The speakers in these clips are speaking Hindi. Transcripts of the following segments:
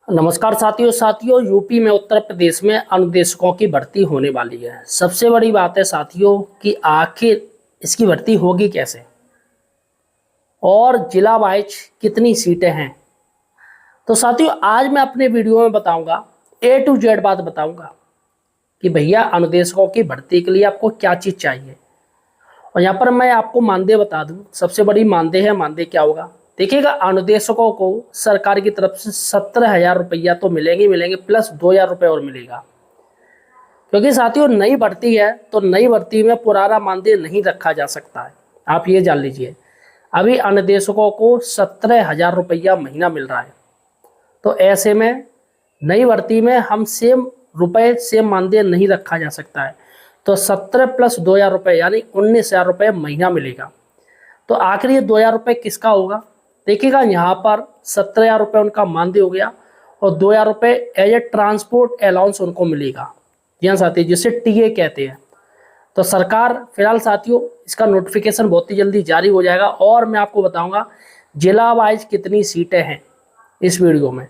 नमस्कार साथियों यूपी में उत्तर प्रदेश में अनुदेशकों की भर्ती होने वाली है। सबसे बड़ी बात है साथियों कि आखिर इसकी भर्ती होगी कैसे और जिला वाइज कितनी सीटें हैं। तो साथियों आज मैं अपने वीडियो में बताऊंगा, A to Z बात बताऊंगा कि भैया अनुदेशकों की भर्ती के लिए आपको क्या चीज़ चाहिए। और यहाँ पर मैं आपको मानदेय बता दूं, सबसे बड़ी मानदेय है। मानदेय क्या होगा देखिएगा, अनुदेशकों को सरकार की तरफ से 17,000 रुपया तो मिलेंगे प्लस 2,000 रुपये और मिलेगा। क्योंकि साथियों नई भर्ती है तो नई भर्ती में पुराना मानदेय नहीं रखा जा सकता है। आप ये जान लीजिए, अभी अनुदेशकों को 17,000 रुपया महीना मिल रहा है। तो ऐसे में नई भर्ती में हम सेम मानदेय नहीं रखा जा सकता है। तो 17 प्लस 2,000 रुपये यानी 19,000 रुपये महीना मिलेगा। तो आखिर ये 2,000 रुपये किसका होगा देखिएगा, यहाँ पर 17,000 रुपये उनका मानदेय हो गया और 2,000 रुपये एज ए ट्रांसपोर्ट अलाउंस उनको मिलेगा। जी हाँ साथी, जिसे टीए कहते हैं। तो सरकार फिलहाल साथियों इसका नोटिफिकेशन बहुत ही जल्दी जारी हो जाएगा और मैं आपको बताऊंगा जिला वाइज कितनी सीटें हैं। इस वीडियो में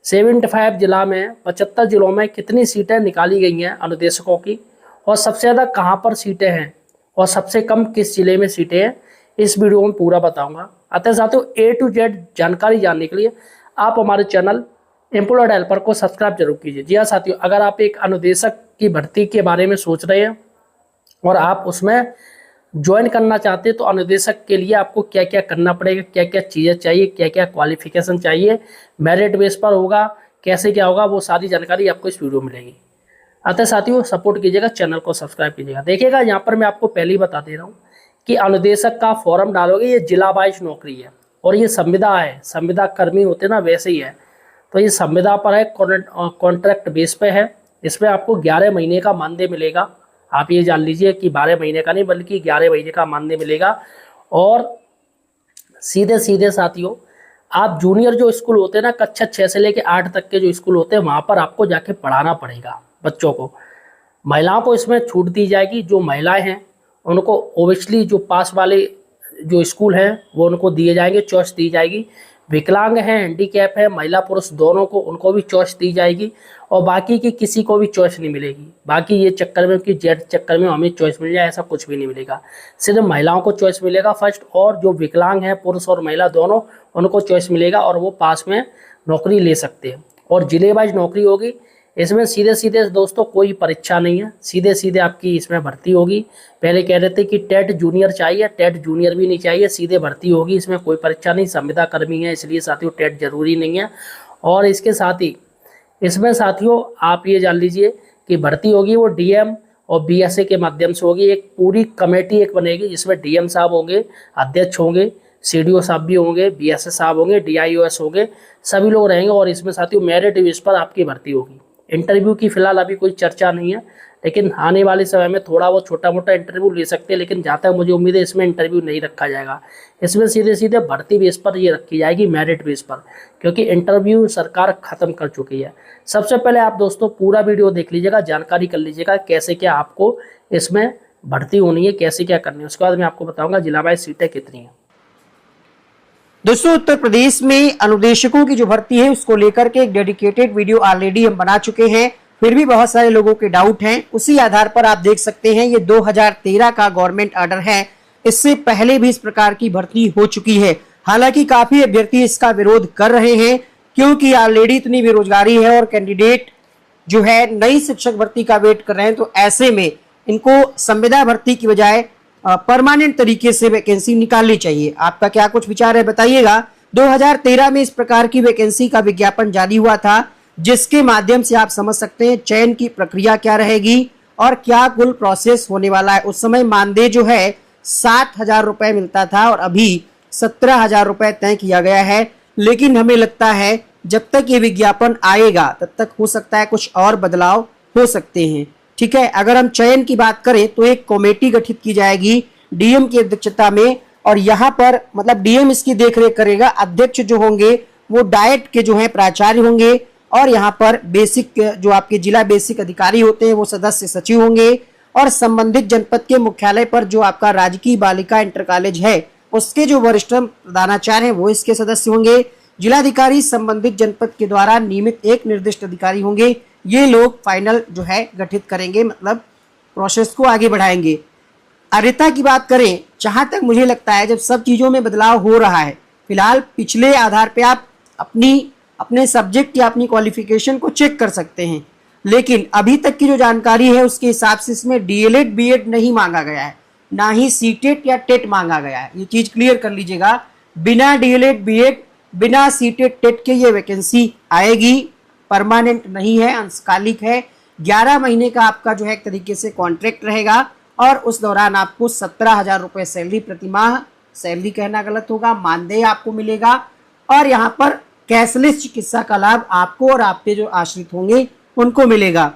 75 जिला में 75 जिलों में कितनी सीटें निकाली गई हैं अनुदेशकों की, और सबसे ज़्यादा कहाँ पर सीटें हैं और सबसे कम किस जिले में सीटें हैं, इस वीडियो में पूरा बताऊंगा। अतः साथियों A to Z जानकारी जानने के लिए आप हमारे चैनल एम्प्लॉयड हेल्पर को सब्सक्राइब जरूर कीजिए। जी हाँ साथियों, अगर आप एक अनुदेशक की भर्ती के बारे में सोच रहे हैं और आप उसमें ज्वाइन करना चाहते हैं तो अनुदेशक के लिए आपको क्या क्या करना पड़ेगा, क्या क्या चीज़ें चाहिए, क्या क्या क्वालिफिकेशन चाहिए, मेरिट बेस पर होगा, कैसे क्या होगा, वो सारी जानकारी आपको इस वीडियो में मिलेगी। अतः साथियों सपोर्ट कीजिएगा, चैनल को सब्सक्राइब कीजिएगा। देखिएगा यहाँ पर मैं आपको पहले ही बता दे रहा हूँ कि अनुदेशक का फॉर्म डालोगे, ये जिला वाइज नौकरी है और ये संविदा है, संविदा कर्मी होते ना वैसे ही है। तो ये संविदा पर है, कॉन्ट्रैक्ट बेस पे है। इसमें आपको 11 महीने का मानदेय मिलेगा। आप ये जान लीजिए कि 12 महीने का नहीं बल्कि 11 महीने का मानदेय मिलेगा। और सीधे सीधे साथियों आप जूनियर जो स्कूल होते हैं ना, कक्षा 6 से लेकर 8 तक के जो स्कूल होते हैं वहाँ पर आपको जाके पढ़ाना पड़ेगा बच्चों को। महिलाओं को इसमें छूट दी जाएगी। जो महिलाएं हैं उनको ओबियसली जो पास वाले जो स्कूल हैं वो उनको दिए जाएंगे, चॉइस दी जाएगी। विकलांग हैं, हैंडीकैप है, महिला पुरुष दोनों को, उनको भी चॉइस दी जाएगी। और बाकी की किसी को भी चॉइस नहीं मिलेगी। बाकी ये चक्कर में कि जेड चक्कर में हमें चॉइस मिल जाए ऐसा कुछ भी नहीं मिलेगा। सिर्फ महिलाओं को चॉइस मिलेगा फर्स्ट, और जो विकलांग हैं पुरुष और महिला दोनों उनको चॉइस मिलेगा और वो पास में नौकरी ले सकते हैं। और जिले वाइज नौकरी होगी। इसमें सीधे सीधे दोस्तों कोई परीक्षा नहीं है, सीधे सीधे आपकी इसमें भर्ती होगी। पहले कह रहे थे कि टेट जूनियर चाहिए, टेट जूनियर भी नहीं चाहिए, सीधे भर्ती होगी। इसमें कोई परीक्षा नहीं, संविदा कर्मी है इसलिए साथियों टेट जरूरी नहीं है। और इसके साथ ही इसमें साथियों आप ये जान लीजिए कि भर्ती होगी वो डीएम और बीएसए के माध्यम से होगी। एक पूरी कमेटी एक बनेगी जिसमें डीएम साहब होंगे, अध्यक्ष होंगे, सीडीओ साहब भी होंगे, बीएसए साहब होंगे, डीआईओएस होंगे, सभी लोग रहेंगे। और इसमें साथियों मेरिट बेस पर आपकी भर्ती होगी। इंटरव्यू की फिलहाल अभी कोई चर्चा नहीं है, लेकिन आने वाले समय में थोड़ा वो छोटा मोटा इंटरव्यू ले सकते हैं। लेकिन जहाँ तक मुझे उम्मीद है इसमें इंटरव्यू नहीं रखा जाएगा। इसमें सीधे सीधे भर्ती बेस पर ये रखी जाएगी, मेरिट बेस पर, क्योंकि इंटरव्यू सरकार ख़त्म कर चुकी है। सबसे पहले आप दोस्तों पूरा वीडियो देख लीजिएगा, जानकारी कर लीजिएगा कैसे क्या आपको इसमें भर्ती होनी है, कैसे क्या करनी है। उसके बाद मैं आपको बताऊँगा जिला वाइज सीटें कितनी हैं। दोस्तों उत्तर प्रदेश में अनुदेशकों की जो भर्ती है उसको लेकर के एक डेडिकेटेड वीडियो ऑलरेडी हम बना चुके हैं। फिर भी बहुत सारे लोगों के डाउट हैं, उसी आधार पर आप देख सकते हैं ये 2013 का गवर्नमेंट ऑर्डर है। इससे पहले भी इस प्रकार की भर्ती हो चुकी है। हालांकि काफी अभ्यर्थी इसका विरोध कर रहे हैं क्योंकि ऑलरेडी इतनी बेरोजगारी है और कैंडिडेट जो है नई शिक्षक भर्ती का वेट कर रहे हैं। तो ऐसे में इनको संविदा भर्ती की बजाय परमानेंट तरीके से वैकेंसी निकालनी चाहिए। आपका क्या कुछ विचार है बताइएगा। 2013 में इस प्रकार की वैकेंसी का विज्ञापन जारी हुआ था, जिसके माध्यम से आप समझ सकते हैं चयन की प्रक्रिया क्या रहेगी और क्या कुल प्रोसेस होने वाला है। उस समय मानदेय जो है 60,000 रुपए मिलता था और अभी 17,000 रुपए तय किया गया है। लेकिन हमें लगता है जब तक ये विज्ञापन आएगा तब तक हो सकता है कुछ और बदलाव हो सकते हैं। ठीक है, अगर हम चयन की बात करें तो एक कमेटी गठित की जाएगी डीएम की अध्यक्षता में, और यहाँ पर मतलब डीएम इसकी देखरेख करेगा। अध्यक्ष जो होंगे वो डाइट के जो है प्राचार्य होंगे और यहाँ पर बेसिक जो आपके जिला बेसिक अधिकारी होते हैं वो सदस्य सचिव होंगे। और संबंधित जनपद के मुख्यालय पर जो आपका राजकीय बालिका इंटर कॉलेज है उसके जो वरिष्ठ प्रधानाचार्य हैं वो इसके सदस्य होंगे। जिलाधिकारी संबंधित जनपद के द्वारा नियमित एक निर्दिष्ट अधिकारी होंगे। ये लोग फाइनल जो है गठित करेंगे, मतलब प्रोसेस को आगे बढ़ाएंगे। अर्हता की बात करें, जहां तक मुझे लगता है जब सब चीजों में बदलाव हो रहा है, फिलहाल पिछले आधार पे आप अपने सब्जेक्ट या अपनी क्वालिफिकेशन को चेक कर सकते हैं, लेकिन अभी तक की जो जानकारी है उसके हिसाब से इसमें डीएलएड बीएड नहीं मांगा गया है, ना ही सीटेट या टेट मांगा गया है। ये चीज क्लियर कर लीजिएगा। बिना डीएलएड बीएड, बिना सीटेट टेट के ये वैकेंसी आएगी, परमानेंट नहीं है, अंशकालिक है। 11 महीने का आपका जो है एक तरीके से कॉन्ट्रैक्ट रहेगा और उस दौरान आपको 17,000 रुपये सैलरी प्रतिमाह, सैलरी कहना गलत होगा, मानदेय आपको मिलेगा। और यहाँ पर कैशलेस चिकित्सा का लाभ आपको और आपके जो आश्रित होंगे उनको मिलेगा।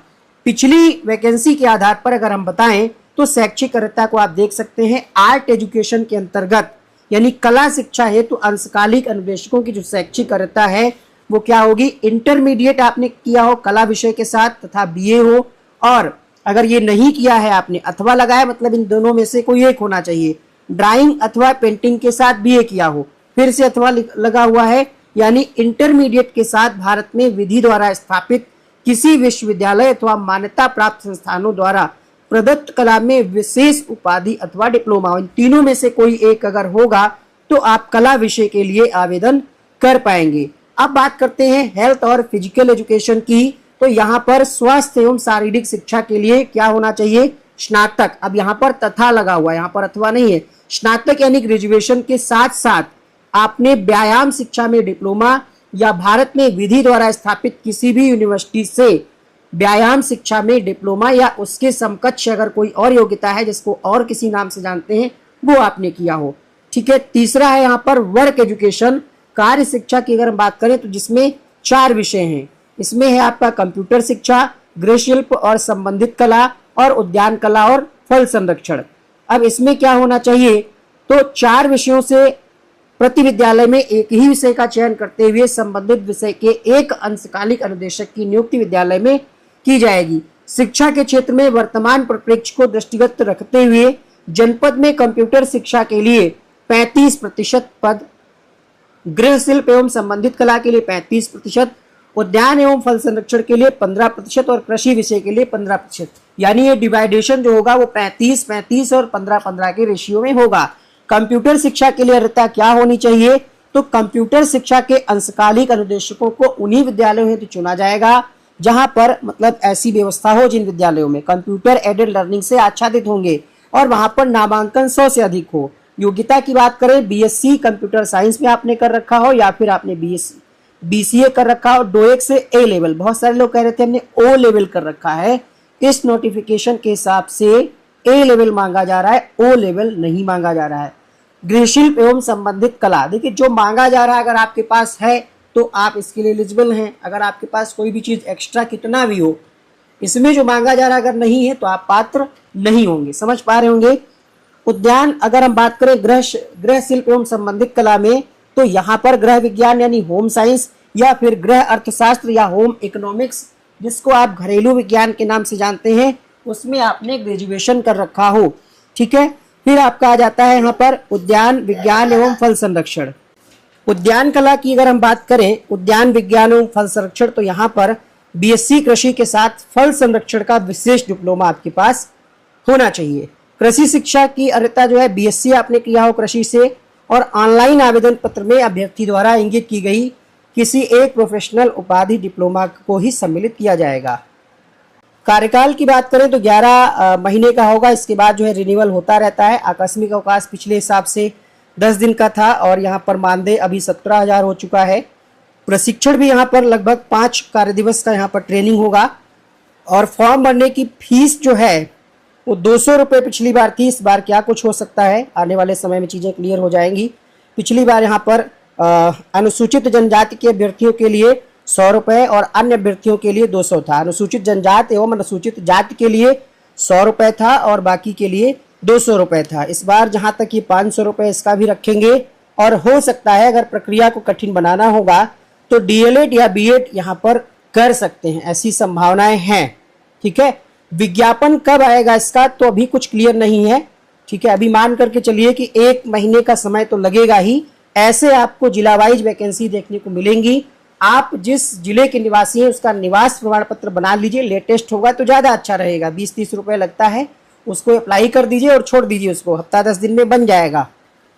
पिछली वैकेंसी के आधार पर अगर हम बताएं तो शैक्षिक अर्हता को आप देख सकते हैं। आर्ट एजुकेशन के अंतर्गत यानी कला शिक्षा हेतु अंशकालिक अनुदेशकों की जो शैक्षिक अर्हता है वो क्या होगी, इंटरमीडिएट आपने किया हो कला विषय के साथ तथा बीए हो, और अगर ये नहीं किया है आपने अथवा लगाया, मतलब इन दोनों में से कोई एक होना चाहिए। ड्राइंग अथवा पेंटिंग के साथ बीए किया हो, फिर से अथवा लगा हुआ है, यानी इंटरमीडिएट के साथ भारत में विधि द्वारा स्थापित किसी विश्वविद्यालय अथवा मान्यता प्राप्त संस्थानों द्वारा प्रदत्त कला में विशेष उपाधि अथवा डिप्लोमा, इन तीनों में से कोई एक अगर होगा तो आप कला विषय के लिए आवेदन कर पाएंगे। अब बात करते हैं हेल्थ और फिजिकल एजुकेशन की, तो यहाँ पर स्वास्थ्य एवं शारीरिक शिक्षा के लिए क्या होना चाहिए, स्नातक। अब यहाँ पर तथा लगा हुआ है, यहाँ पर अथवा नहीं है। स्नातक यानी ग्रेजुएशन के साथ साथ आपने व्यायाम शिक्षा में डिप्लोमा या भारत में विधि द्वारा स्थापित किसी भी यूनिवर्सिटी से व्यायाम शिक्षा में डिप्लोमा या उसके समकक्ष अगर कोई और योग्यता है जिसको और किसी नाम से जानते हैं वो आपने किया हो। ठीक है। तीसरा है यहाँ पर वर्क एजुकेशन, कार्य शिक्षा की अगर हम बात करें तो जिसमें 4 विषय हैं। इसमें है आपका कंप्यूटर शिक्षा, गृह शिल्प और संबंधित कला और उद्यान कला और फल संरक्षण। अब इसमें क्या होना चाहिए, तो 4 विषयों से प्रति विद्यालय में एक ही विषय का चयन करते हुए संबंधित विषय के एक अंशकालिक अनुदेशक की नियुक्ति विद्यालय में की जाएगी। शिक्षा के क्षेत्र में वर्तमान परिप्रेक्ष्य को दृष्टिगत रखते हुए जनपद में कंप्यूटर शिक्षा के लिए 35% पद, गृह शिल्प एवं संबंधित कला के लिए 35%, उद्यान एवं फल संरक्षण के लिए 15% और कृषि विषय के लिए 15%। यानी ये डिवाइडेशन जो होगा वो 35-35 और 15-15 के रेशियो में होगा। कंप्यूटर शिक्षा के लिए अर्हता क्या होनी चाहिए, तो कंप्यूटर शिक्षा के अंशकालिक अनुदेशकों को उन्हीं विद्यालयों हेतु चुना जाएगा जहां पर मतलब ऐसी व्यवस्था हो जिन विद्यालयों में कंप्यूटर एडेड लर्निंग से आच्छादित होंगे और वहां पर नामांकन 100 से अधिक हो। योग्यता की बात करें, बीएससी कंप्यूटर साइंस में आपने कर रखा हो या फिर आपने बीसीए कर रखा हो, डोएक से ए लेवल। बहुत सारे लोग कह रहे थे हमने ओ लेवल कर रखा है, इस नोटिफिकेशन के हिसाब से ए लेवल मांगा जा रहा है, ओ लेवल नहीं मांगा जा रहा है। गृह शिल्प एवं संबंधित कला, देखिए जो मांगा जा रहा है अगर आपके पास है तो आप इसके लिए एलिजिबल हैं। अगर आपके पास कोई भी चीज एक्स्ट्रा कितना भी हो, इसमें जो मांगा जा रहा है अगर नहीं है तो आप पात्र नहीं होंगे। समझ पा रहे होंगे। उद्यान अगर हम बात करें गृह शिल्प एवं संबंधित कला में, तो यहाँ पर गृह विज्ञान यानी होम साइंस या फिर गृह अर्थशास्त्र या होम इकोनॉमिक्स, जिसको आप घरेलू विज्ञान के नाम से जानते हैं, उसमें आपने ग्रेजुएशन कर रखा हो। ठीक है। फिर आपका आ जाता है यहाँ पर उद्यान विज्ञान एवं फल संरक्षण। उद्यान कला की अगर हम बात करें, उद्यान विज्ञान एवं फल संरक्षण, तो यहाँ पर बीएससी कृषि के साथ फल संरक्षण का विशेष डिप्लोमा आपके पास होना चाहिए। कृषि शिक्षा की अर्हता जो है बीएससी आपने किया हो कृषि से, और ऑनलाइन आवेदन पत्र में अभ्यर्थी द्वारा इंगित की गई किसी एक प्रोफेशनल उपाधि डिप्लोमा को ही सम्मिलित किया जाएगा। कार्यकाल की बात करें तो 11 महीने का होगा, इसके बाद जो है रिन्यूअल होता रहता है। आकस्मिक अवकाश पिछले हिसाब से 10 दिन का था और यहाँ पर मानदेय अभी 17,000 हो चुका है। प्रशिक्षण भी यहाँ पर लगभग 5 कार्य दिवस का यहाँ पर ट्रेनिंग होगा और फॉर्म भरने की फीस जो है वो 200 रुपये पिछली बार थी। इस बार क्या कुछ हो सकता है, आने वाले समय में चीज़ें क्लियर हो जाएंगी। पिछली बार यहाँ पर अनुसूचित जनजाति के अभ्यर्थियों के लिए 100 रुपये और अन्य अभ्यर्थियों के लिए 200 था। अनुसूचित जनजाति एवं अनुसूचित जाति के लिए 100 रुपये था और बाकी के लिए 200 रुपये था। इस बार जहाँ तक ये 500 रुपये इसका भी रखेंगे और हो सकता है अगर प्रक्रिया को कठिन बनाना होगा तो डीएलएड या बीएड यहाँ पर कर सकते हैं, ऐसी संभावनाएं हैं। ठीक है। विज्ञापन कब आएगा इसका तो अभी कुछ क्लियर नहीं है। ठीक है। अभी मान करके चलिए कि 1 महीने का समय तो लगेगा ही, ऐसे आपको जिला वाइज वैकेंसी देखने को मिलेंगी। आप जिस जिले के निवासी हैं उसका निवास प्रमाण पत्र बना लीजिए, लेटेस्ट होगा तो ज़्यादा अच्छा रहेगा। 20-30 रुपये लगता है, उसको अप्लाई कर दीजिए और छोड़ दीजिए उसको, हफ्ता 10 दिन में बन जाएगा।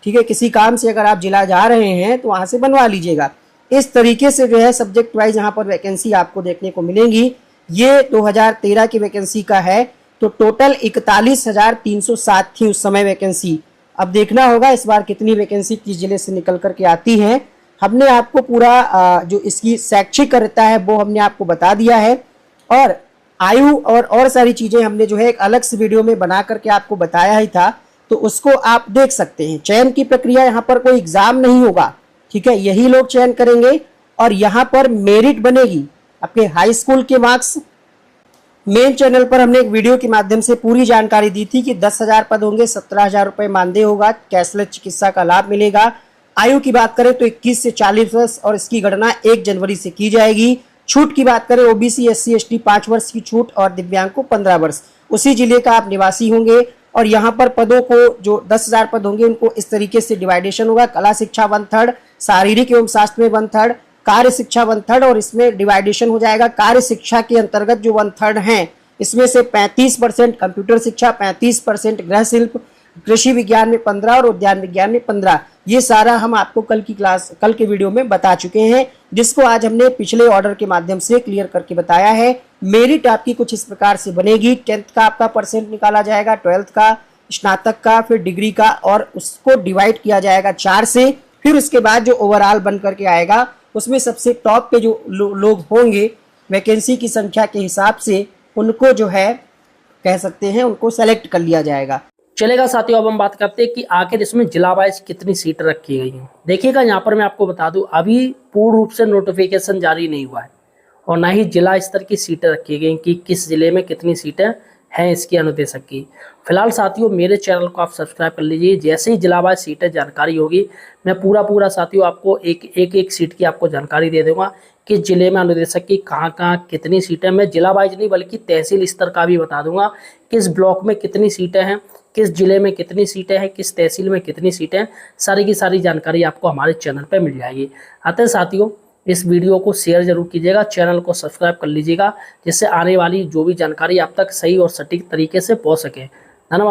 ठीक है, किसी काम से अगर आप जिला जा रहे हैं तो वहाँ से बनवा लीजिएगा। इस तरीके से जो है सब्जेक्ट वाइज यहाँ पर वैकेंसी आपको देखने को मिलेंगी। ये 2013 की वैकेंसी का है, तो टोटल 41,307 थी उस समय वैकेंसी। अब देखना होगा इस बार कितनी वैकेंसी किस जिले से निकल करके आती है। हमने आपको पूरा जो इसकी शैक्षिक है वो हमने आपको बता दिया है, और आयु और सारी चीज़ें हमने जो है एक अलग से वीडियो में बना करके आपको बताया ही था, तो उसको आप देख सकते हैं। चयन की प्रक्रिया यहाँ पर कोई एग्जाम नहीं होगा, ठीक है, यही लोग चयन करेंगे और यहाँ पर मेरिट बनेगी आपके हाई स्कूल के मार्क्स। मेन चैनल पर हमने एक वीडियो के माध्यम से पूरी जानकारी दी थी कि 10,000 पद होंगे, 17,000 रुपये मानदेय होगा, कैशलेस चिकित्सा का लाभ मिलेगा। आयु की बात करें तो 21 से 40 वर्ष और इसकी गणना 1 जनवरी से की जाएगी। छूट की बात करें ओबीसी SC ST 5 वर्ष की छूट और दिव्यांग को 15 वर्ष। उसी जिले का आप निवासी होंगे और यहाँ पर पदों को जो 10,000 पद होंगे उनको इस तरीके से डिवाइडेशन होगा। कला शिक्षा 1/3, शारीरिक एवं शास्त्र में 1/3, कार्य शिक्षा 1/3, और इसमें डिवाइडेशन हो जाएगा। कार्य शिक्षा के अंतर्गत जो 1/3 हैं इसमें से 35% कंप्यूटर शिक्षा, 35% गृह शिल्प, कृषि विज्ञान में 15 और उद्यान विज्ञान में 15। ये सारा हम आपको कल के वीडियो में बता चुके हैं, जिसको आज हमने पिछले ऑर्डर के माध्यम से क्लियर करके बताया है। मेरिट आपकी कुछ इस प्रकार से बनेगी। 10th का आपका परसेंट निकाला जाएगा, 12th का, स्नातक का, फिर डिग्री का, और उसको डिवाइड किया जाएगा 4 से। फिर उसके बाद जो ओवरऑल बन करके आएगा उसमें सबसे टॉप पे जो लोग होंगे वैकेंसी की संख्या के हिसाब से, उनको जो है कह सकते हैं उनको सेलेक्ट कर लिया जाएगा। चलेगा साथियों, अब हम बात करते हैं कि आखिर इसमें जिला वाइज कितनी सीट रखी गई हैं। देखिएगा, यहाँ पर मैं आपको बता दूं, अभी पूर्ण रूप से नोटिफिकेशन जारी नहीं हुआ है और ना ही जिला स्तर की सीटें रखी गई कि किस जिले में कितनी सीटें हैं इसकी अनुदेशक की। फिलहाल साथियों मेरे चैनल को आप सब्सक्राइब कर लीजिए। जैसे ही जिला वाइज सीटें जानकारी होगी मैं पूरा साथियों आपको एक सीट की आपको जानकारी दे दूंगा कि जिले में अनुदेशक की कहाँ कितनी सीटें। मैं जिला वाइज नहीं बल्कि तहसील स्तर का भी बता दूंगा, किस ब्लॉक में कितनी सीटें हैं, किस जिले में कितनी सीटें हैं, किस तहसील में कितनी सीटें हैं, सारी की सारी जानकारी आपको हमारे चैनल पर मिल जाएगी। अतः साथियों इस वीडियो को शेयर जरूर कीजिएगा, चैनल को सब्सक्राइब कर लीजिएगा, जिससे आने वाली जो भी जानकारी आप तक सही और सटीक तरीके से पहुंच सके। धन्यवाद।